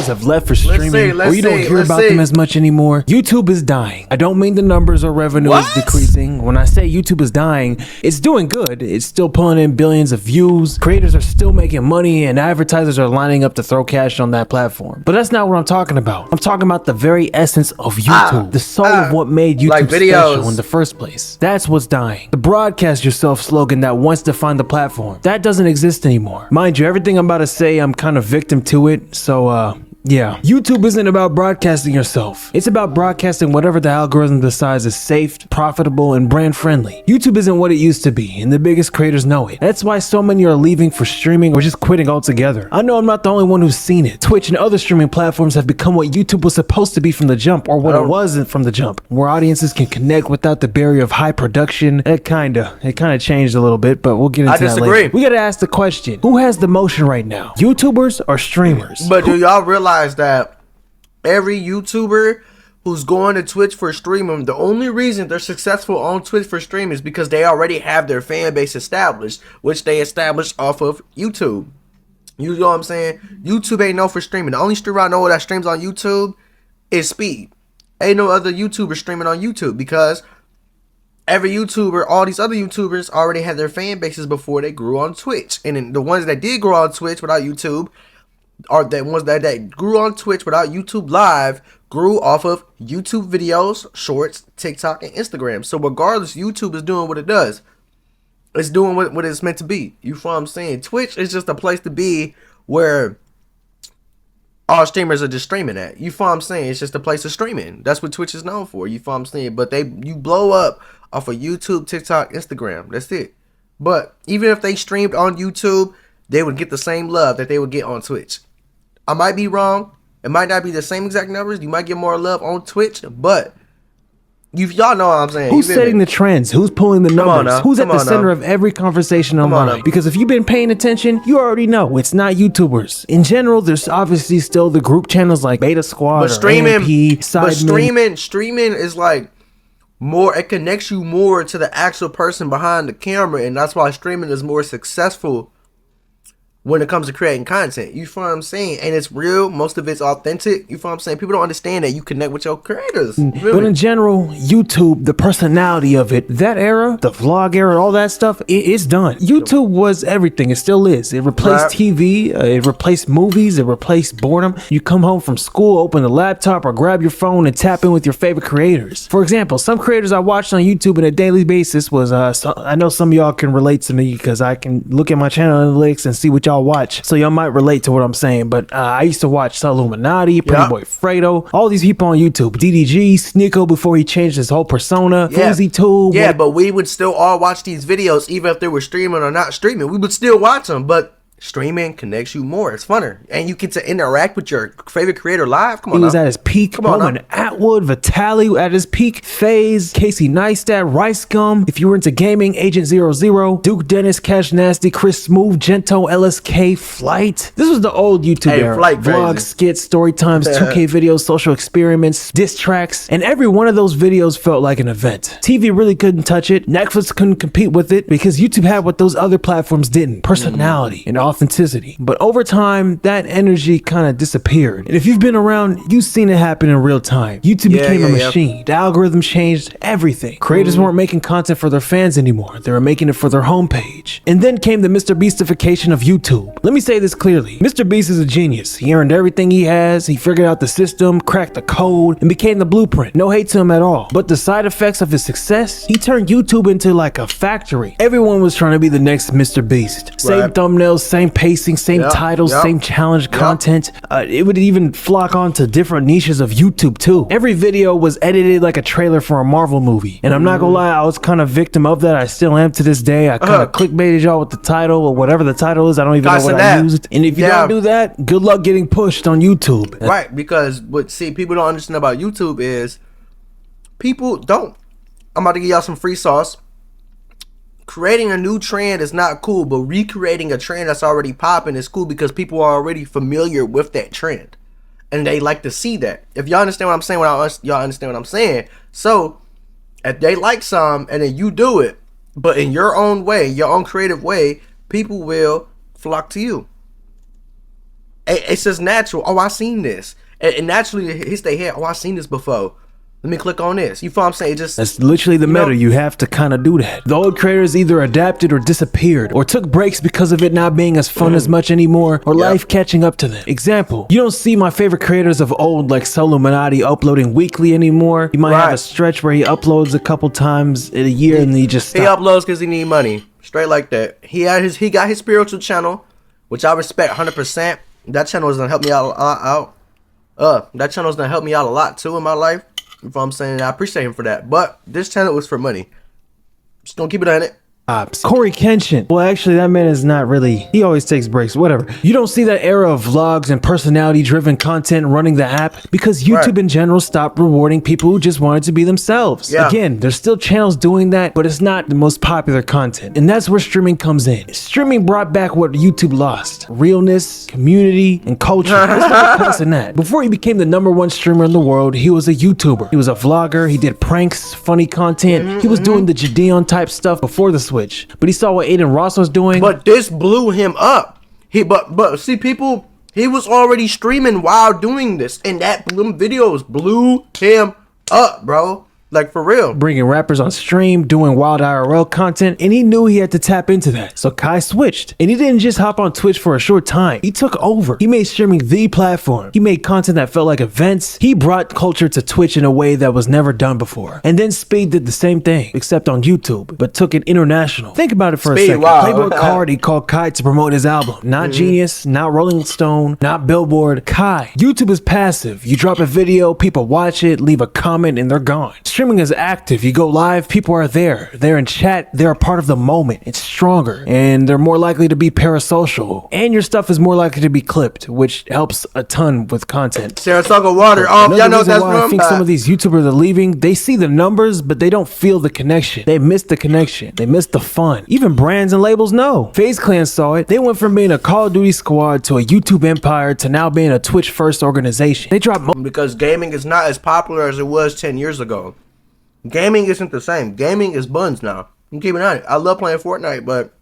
YouTubers have left for streaming, or you don't hear about them as much anymore. YouTube is dying. I don't mean the numbers or revenue is decreasing. When I say YouTube is dying, it's doing good. It's still pulling in billions of views. Creators are still making money, and advertisers are lining up to throw cash on that platform. But that's not what I'm talking about. I'm talking about the very essence of YouTube, the soul of what made YouTube like special in the first place. That's what's dying. The broadcast yourself slogan that once defined the platform, that doesn't exist anymore. Mind you, everything I'm about to say, I'm kind of victim to it, so yeah. YouTube isn't about broadcasting yourself. It's about broadcasting whatever the algorithm decides is safe, profitable, and brand friendly. YouTube isn't what it used to be, and the biggest creators know it. That's why so many are leaving for streaming or just quitting altogether. I know I'm not the only one who's seen it. Twitch and other streaming platforms have become what YouTube was supposed to be from the jump, or what it wasn't from the jump, where audiences can connect without the barrier of high production. It kinda changed a little bit, but we'll get into that later. We gotta ask the question, who has the motion right now? YouTubers or streamers? But do y'all realize that every YouTuber who's going to Twitch for streaming, the only reason they're successful on Twitch for streaming is because they already have their fan base established, which they established off of YouTube. You know what I'm saying? YouTube ain't known for streaming. The only streamer I know that streams on YouTube is Speed. Ain't no other YouTuber streaming on YouTube, because every YouTuber, all these other YouTubers already had their fan bases before they grew on Twitch. And then the ones that did grow on Twitch without YouTube, or the ones that grew on Twitch without YouTube Live, grew off of YouTube videos, shorts, TikTok, and Instagram. So regardless, YouTube is doing what it does. It's doing what it's meant to be. You feel what I'm saying? Twitch is just a place to be where all streamers are just streaming at. You feel what I'm saying? It's just a place of streaming. That's what Twitch is known for. You feel what I'm saying? But you blow up off of YouTube, TikTok, Instagram. That's it. But even if they streamed on YouTube, they would get the same love that they would get on Twitch. I might be wrong. It might not be the same exact numbers. You might get more love on Twitch, but y'all know what I'm saying. Who's setting the trends? Who's pulling the numbers? Who's at the center of every conversation online? Because if you've been paying attention, you already know it's not YouTubers. In general, there's obviously still the group channels like Beta Squad, but streaming, streaming is like more. It connects you more to the actual person behind the camera, and that's why streaming is more successful when it comes to creating content. You feel what I'm saying? And it's real. Most of it's authentic. You feel what I'm saying? People don't understand that you connect with your creators. But in general, YouTube, the personality of it, that era, the vlog era, all that stuff, it's done. YouTube was everything. It still is. It replaced TV. It replaced movies. It replaced boredom. You come home from school, open the laptop, or grab your phone and tap in with your favorite creators. For example, some creators I watched on YouTube on a daily basis was, I know some of y'all can relate to me because I can look at my channel analytics and see what y'all watch, so y'all might relate to what I'm saying. But I used to watch Illuminati, Pretty Boy Fredo, all these people on YouTube, DDG, Sneeko before he changed his whole persona, FoozyTube. Yeah, but we would still all watch these videos even if they were streaming or not streaming. We would still watch them, but streaming connects you more. It's funner, and you get to interact with your favorite creator live. Come on, he was at his peak. Come on, Roman Atwood, Vitaly at his peak. FaZe, Casey Neistat, Rice Gum. If you were into gaming, Agent 00, Duke Dennis, Cash Nasty, Chris Smooth, Gento, LSK, Flight. This was the old YouTube era. Vlogs, skits, story times, 2K videos, social experiments, diss tracks, and every one of those videos felt like an event. TV really couldn't touch it. Netflix couldn't compete with it because YouTube had what those other platforms didn't: personality and authenticity. But over time, that energy kind of disappeared. And if you've been around, you've seen it happen in real time. YouTube became a machine. The algorithm changed everything. Creators weren't making content for their fans anymore. They were making it for their homepage. And then came the Mr. Beastification of YouTube. Let me say this clearly. Mr. Beast is a genius. He earned everything he has. He figured out the system, cracked the code, and became the blueprint. No hate to him at all. But the side effects of his success, he turned YouTube into like a factory. Everyone was trying to be the next Mr. Beast. Same thumbnails, same pacing, same titles, same challenge content. It would even flock onto different niches of YouTube too. Every video was edited like a trailer for a Marvel movie. And I'm not gonna lie, I was kind of victim of that. I still am to this day. I kind of clickbaited y'all with the title or whatever the title is. I don't even know what I used. And if you don't do that, good luck getting pushed on YouTube. Right, because what people don't understand about YouTube is people don't. I'm about to give y'all some free sauce. Creating a new trend is not cool, but recreating a trend that's already popping is cool because people are already familiar with that trend and they like to see that. If y'all understand what I'm saying, y'all understand what I'm saying. So if they like some and then you do it, but in your own way, your own creative way, people will flock to you. It's just natural. Oh, I seen this, and naturally it hits their head. Oh, I seen this before. Let me click on this. You feel what I'm saying? It just, that's literally the meta. You have to kind of do that. The old creators either adapted or disappeared, or took breaks because of it not being as fun as much anymore, or life catching up to them. Example, you don't see my favorite creators of old like Soluminati uploading weekly anymore. You might have a stretch where he uploads a couple times in a year and then he just stops. He uploads because he need money. Straight like that. He got his spiritual channel, which I respect 100%. That channel is gonna help me out. That channel's gonna help me out a lot too in my life. You know what I'm saying? I appreciate him for that. But this channel was for money. Just don't keep it on it. Corey Kenshin. Well, actually, that man is not really. He always takes breaks, whatever. You don't see that era of vlogs and personality-driven content running the app because YouTube in general stopped rewarding people who just wanted to be themselves. Again, there's still channels doing that, but it's not the most popular content. And that's where streaming comes in. Streaming brought back what YouTube lost: realness, community, and culture. Let's not passing that. Before he became the #1 streamer in the world, he was a YouTuber. He was a vlogger. He did pranks, funny content. He was doing the Jadeon type stuff before the Switch. But he saw what Aiden Ross was doing. But this blew him up. But see, people, he was already streaming while doing this, and them videos blew him up, bro. Like, for real. Bringing rappers on stream, doing wild IRL content, and he knew he had to tap into that. So Kai switched. And he didn't just hop on Twitch for a short time. He took over. He made streaming the platform. He made content that felt like events. He brought culture to Twitch in a way that was never done before. And then Speed did the same thing, except on YouTube, but took it international. Think about it for a second. Playboy Cardi called Kai to promote his album. Not Genius, not Rolling Stone, not Billboard. Kai. YouTube is passive. You drop a video, people watch it, leave a comment, and they're gone. Streaming is active. You go live, people are there. They're in chat. They're a part of the moment. It's stronger, and they're more likely to be parasocial. And your stuff is more likely to be clipped, which helps a ton with content. Saratoga Water. Oh, y'all know what that's from? I think some of these YouTubers are leaving. They see the numbers, but they don't feel the connection. They miss the connection. They miss the fun. Even brands and labels know. FaZe Clan saw it. They went from being a Call of Duty squad to a YouTube empire to now being a Twitch first organization. They dropped because gaming is not as popular as it was 10 years ago. Gaming isn't the same. Gaming is buns now. I'm keeping on it. I love playing Fortnite, but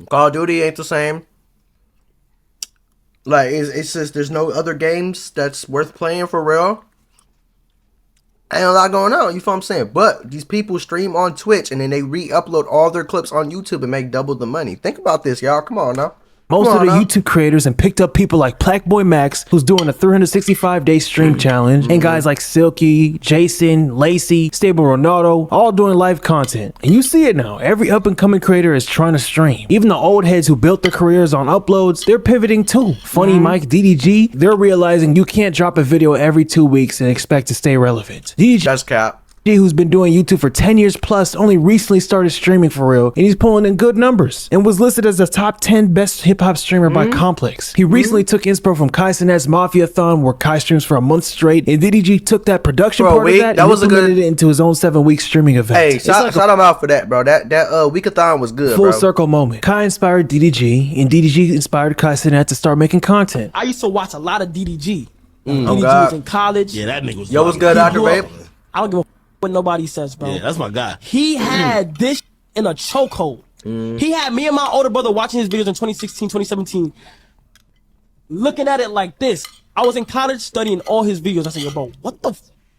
Call of Duty ain't the same. Like, it's just, there's no other games that's worth playing for real. Ain't a lot going on, you feel what I'm saying? But these people stream on Twitch and then they re-upload all their clips on YouTube and make double the money. Think about this, y'all. Come on now. Most of the YouTube creators and picked up people like Blackboy Max, who's doing a 365-day stream challenge, and guys like Silky, Jason, Lacey, Stable Ronaldo, all doing live content. And you see it now. Every up-and-coming creator is trying to stream. Even the old heads who built their careers on uploads, they're pivoting too. Funny Mike, DDG, they're realizing you can't drop a video every 2 weeks and expect to stay relevant. DDG, that's cap. Who's been doing YouTube for 10 years plus, only recently started streaming for real, and he's pulling in good numbers and was listed as the top 10 best hip-hop streamer by Complex. He recently took inspo from Kai Cenat's Mafiathon, where Kai streams for a month straight, and DDG took that production part of that and implemented it into his own 7-week streaming event. Hey, shout him out for that, bro. That weekathon was good, full circle moment. Kai inspired DDG, and DDG inspired Kai Cenat to start making content. I used to watch a lot of DDG. DDG was in college. Yeah, that nigga was. Yo, what's good, Dr. Babe? I don't give a what nobody says, bro. Yeah, that's my guy. He had this in a chokehold. He had me and my older brother watching his videos in 2016, 2017, looking at it like this. I was in college studying all his videos. I said, yo, bro, what the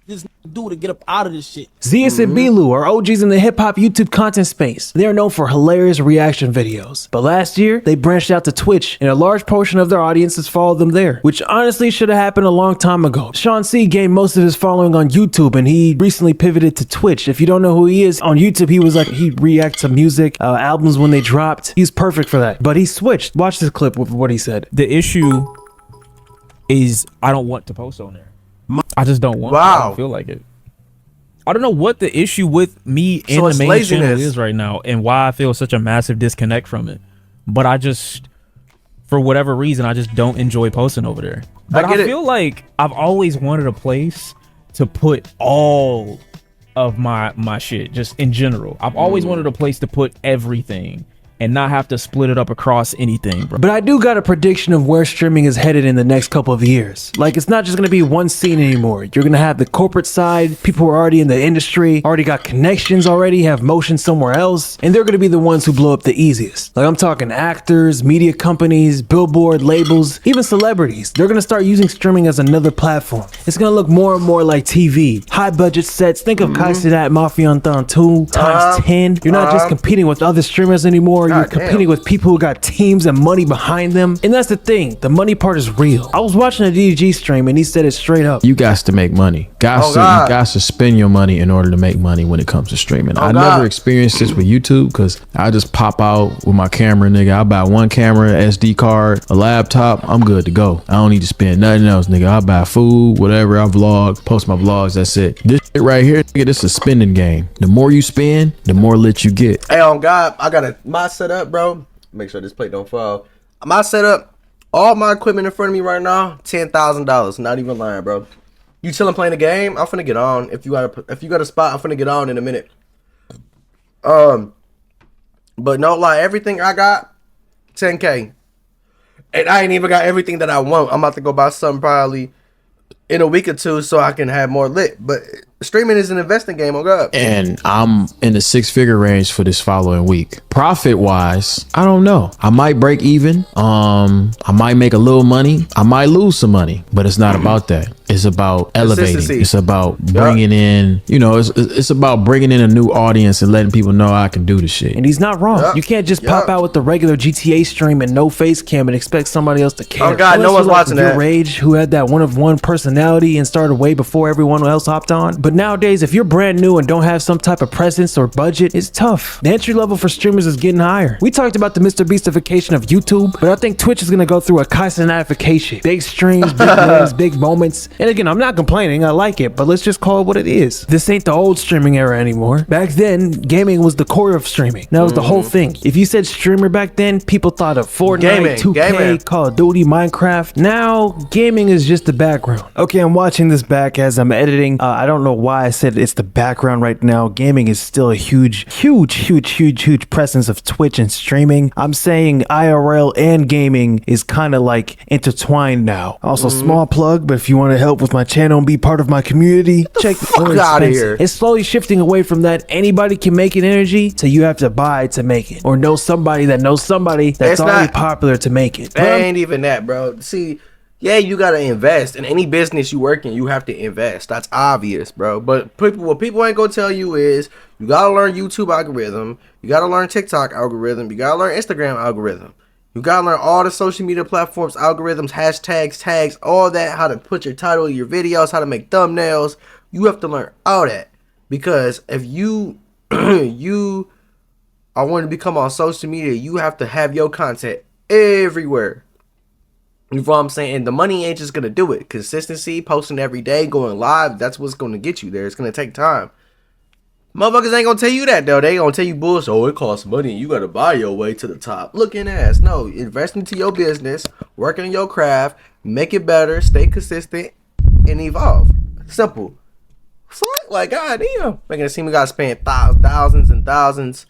this do to get up out of this shit? Zeus and Bilu are OGs in the hip-hop YouTube content space. They are known for hilarious reaction videos. But last year, they branched out to Twitch, and a large portion of their audiences followed them there, which honestly should have happened a long time ago. Sean C gained most of his following on YouTube, and he recently pivoted to Twitch. If you don't know who he is, on YouTube, he'd react to music, albums when they dropped. He's perfect for that. But he switched. Watch this clip with what he said. The issue is I don't want to post on there. I just don't want to. I don't feel like it. I don't know what the issue with me and the main channel is right now and why I feel such a massive disconnect from it. But I just, for whatever reason, I just don't enjoy posting over there. But I feel like I've always wanted a place to put all of my shit, just in general. I've always wanted a place to put everything. and not have to split it up across anything, bro. But I do got a prediction of where streaming is headed in the next couple of years. Like, it's not just gonna be one scene anymore. You're gonna have the corporate side, people who are already in the industry, already got connections already, have motion somewhere else, and they're gonna be the ones who blow up the easiest. Like, I'm talking actors, media companies, billboard labels, even celebrities. They're gonna start using streaming as another platform. It's gonna look more and more like TV. High budget sets. Think of Kaisedat Mafia on 2 times 10. You're not just competing with other streamers anymore. You're competing with people who got teams and money behind them. And that's the thing. The money part is real. I was watching a DDG stream and he said it straight up. You got to make money. You got to spend your money in order to make money when it comes to streaming. I never experienced this with YouTube because I just pop out with my camera, nigga. I buy one camera, SD card, a laptop. I'm good to go. I don't need to spend nothing else, nigga. I buy food, whatever. I vlog, post my vlogs. That's it. This shit right here, nigga, this is a spending game. The more you spend, the more lit you get. Hey, on God, I got my setup, bro. Make sure this plate don't fall. My setup, all my equipment in front of me right now, $10,000. Not even lying, bro. You chilling playing the game? I'm finna get on. If you got a spot, I'm finna get on in a minute. But no lie, everything I got, 10K. And I ain't even got everything that I want. I'm about to go buy something probably in a week or two so I can have more lit. But streaming is an investing game, oh God. And I'm in the 6-figure range for this following week. Profit wise, I don't know. I might break even. I might make a little money. I might lose some money, but it's not about that. It's about elevating. It's about bringing in, you know, it's about bringing in a new audience and letting people know I can do the shit. And he's not wrong. You can't just pop out with the regular GTA stream and no face cam and expect somebody else to care. Oh God, no one's watching that. Rage, who had that one-of-one personality and started way before everyone else hopped on. But nowadays, if you're brand new and don't have some type of presence or budget, it's tough. The entry level for streamers is getting higher. We talked about the Mr. Beastification of YouTube, but I think Twitch is gonna go through a Kaisenatification. Big streams, big wins, big moments. And again, I'm not complaining, I like it, but let's just call it what it is. This ain't the old streaming era anymore. Back then, gaming was the core of streaming. That was the whole thing. If you said streamer back then, people thought of Fortnite, 2K, Call of Duty, Minecraft. Now, gaming is just the background. Okay, I'm watching this back as I'm editing. I don't know why I said it's the background right now. Gaming is still a huge presence of Twitch and streaming. I'm saying IRL and gaming is kind of like intertwined now. Also, small plug, but if you want to help with my channel and be part of my community, check the out of here. It's slowly shifting away from that anybody can make an energy to you have to buy to make it, or know somebody that knows somebody that's already popular to make it. It ain't even that, bro. See, yeah, you gotta invest in any business you work in. You have to invest. That's obvious, bro. But what people ain't gonna tell you is you gotta learn YouTube algorithm. You gotta learn TikTok algorithm. You gotta learn Instagram algorithm. You gotta learn all the social media platforms, algorithms, hashtags, tags, all that, how to put your title in your videos, how to make thumbnails. You have to learn all that. Because if you you are wanting to become on social media, you have to have your content everywhere. You know what I'm saying? And the money ain't just gonna do it. Consistency, posting every day, going live, that's what's gonna get you there. It's gonna take time. Motherfuckers ain't gonna tell you that though. They gonna tell you bullshit. Oh, it costs money. You gotta buy your way to the top. Looking ass. No, invest into your business, work on your craft, make it better, stay consistent, and evolve. Simple. Like, God damn. Making it seem we gotta spend thousands and thousands